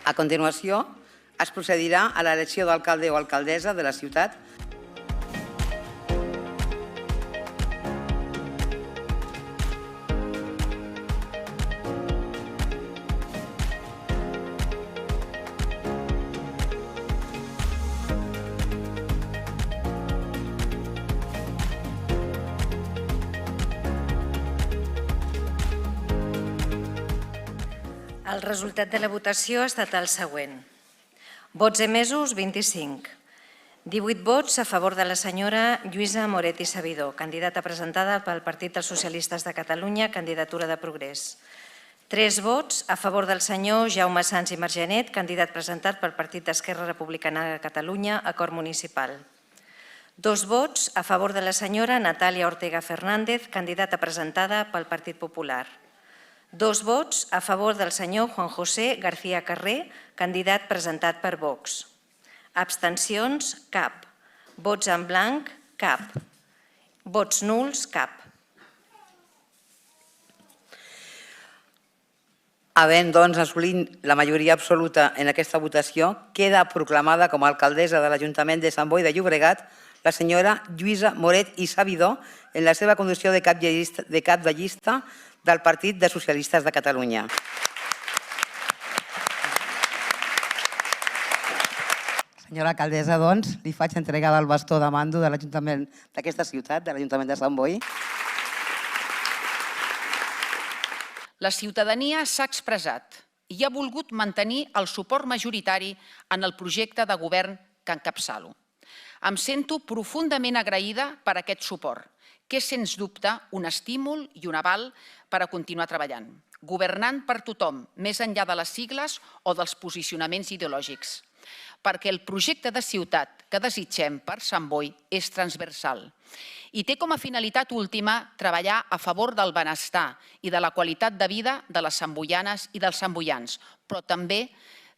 A continuació, es procedirà a l'elecció d'alcalde o alcaldessa de la ciutat. El resultat de la votació ha estat el següent. Vots emesos, 25. 18 vots a favor de la senyora Lluïsa Moret i Sabidor, candidata presentada pel Partit dels Socialistes de Catalunya, candidatura de Progrés. 3 vots a favor del senyor Jaume Sans i Margenet, candidat presentat pel Partit d'Esquerra Republicana de Catalunya, acord municipal. 2 vots a favor de la senyora Natàlia Ortega Fernández, candidata presentada pel Partit Popular. 2 vots a favor del senyor Juan José García Carré, candidat presentat per Vox. Abstencions, cap. Vots en blanc, cap. Vots nuls, cap. Havent, doncs, assolit la majoria absoluta en aquesta votació, queda proclamada com a alcaldessa de l'Ajuntament de Sant Boi de Llobregat la senyora Lluïsa Moret i Sabidor en la seva condició de cap de llista del Partit dels Socialistes de Catalunya. Senyora alcaldessa, doncs, li faig entrega del bastó de mando de l'Ajuntament d'aquesta ciutat, de l'Ajuntament de Sant Boi. La ciutadania s'ha expressat i ha volgut mantenir el suport majoritari en el projecte de govern que encapçalo. Em sento profundament agraïda per aquest suport, que és, sens dubte, un estímul i un aval per a continuar treballant, governant per tothom, més enllà de les sigles o dels posicionaments ideològics, perquè el projecte de ciutat que desitgem per Sant Boi és transversal i té com a finalitat última treballar a favor del benestar i de la qualitat de vida de les santboianes i dels santboians, però també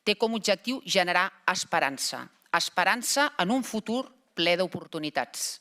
té com a objectiu generar esperança, esperança en un futur ple d'oportunitats.